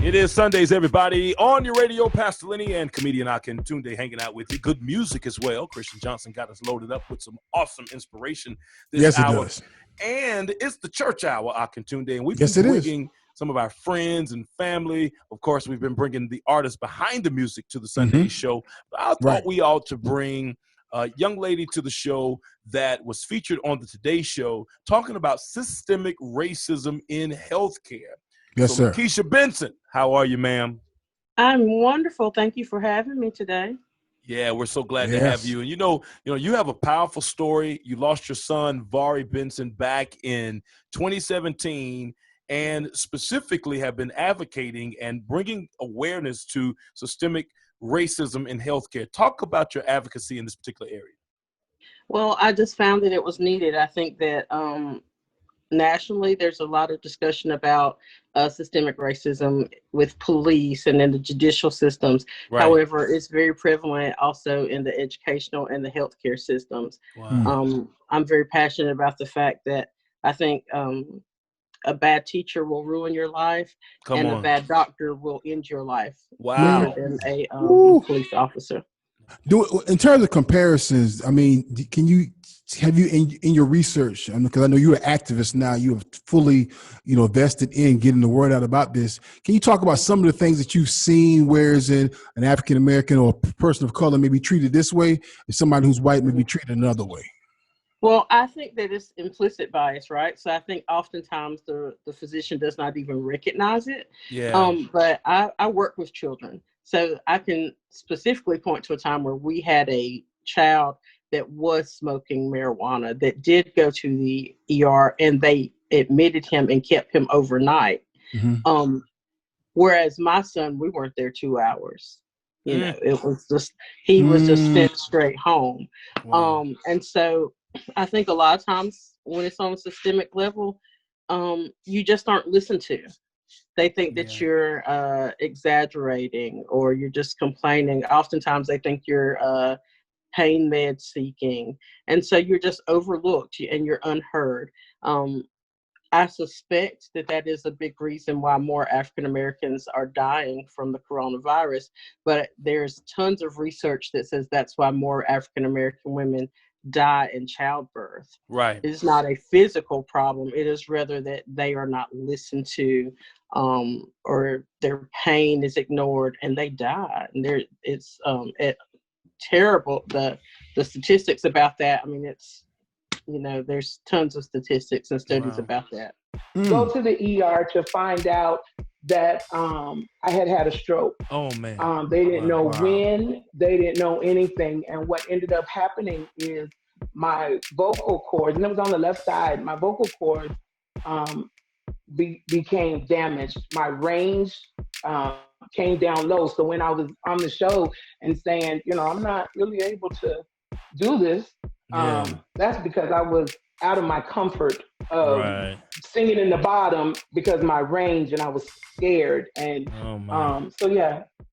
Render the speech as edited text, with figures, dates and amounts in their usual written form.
It is Sundays, everybody. On your radio, Pastor Lenny and comedian Akin Tunde hanging out with you. Good music as well. Christian Johnson got us loaded up with some awesome inspiration this hour. Yes, it does. And it's the church hour, Akin Tunde. And we've Yes, been it is. bringing some of our friends and family. Of course, we've been bringing the artists behind the music to the Sunday show. But I thought we ought to bring a young lady to the show that was featured on the Today Show talking about systemic racism in healthcare. Yes, sir. Lekesha Benson, how are you, ma'am? I'm wonderful. Thank you for having me today. Yeah, we're so glad to have you. And you have a powerful story. You lost your son, Vari Benson, back in 2017, and specifically have been advocating and bringing awareness to systemic racism in healthcare. Talk about your advocacy in this particular area. Well, I just found that it was needed. I think that nationally, there's a lot of discussion about systemic racism with police and in the judicial systems. Right. However, it's very prevalent also in the educational and the healthcare systems. Wow. I'm very passionate about the fact that I think a bad teacher will ruin your life, a bad doctor will end your life. Wow. Better than a police officer. In terms of comparisons, I mean, have you in your research, because I know you're an activist now, you have fully, invested in getting the word out about this. Can you talk about some of the things that you've seen, whereas in an African-American or a person of color may be treated this way, and somebody who's white may be treated another way? Well, I think that it's implicit bias, right? So I think oftentimes the physician does not even recognize it. Yeah. But I work with children. So I can specifically point to a time where we had a child that was smoking marijuana that did go to the ER, and they admitted him and kept him overnight. Mm-hmm. Whereas my son, we weren't there 2 hours. It was just, he was just sent straight home. Wow. And so I think a lot of times when it's on a systemic level, you just aren't listened to. They think that you're exaggerating or you're just complaining. Oftentimes they think you're pain med seeking. And so you're just overlooked and you're unheard. I suspect that is a big reason why more African Americans are dying from the coronavirus. But there's tons of research that says that's why more African American women die in childbirth. Right. It's not a physical problem. It is rather that they are not listened to, or their pain is ignored and they die. And it's terrible. The statistics about that. I mean, it's, there's tons of statistics and studies about that. Go to the ER to find out that I had a stroke. Oh man. They didn't know when, they didn't know anything. And what ended up happening is my vocal cords, and it was on the left side, my vocal cords became damaged. My range came down low. So when I was on the show and saying, I'm not really able to do this, that's because I was out of my comfort of singing in the bottom because my range, and I was scared. And so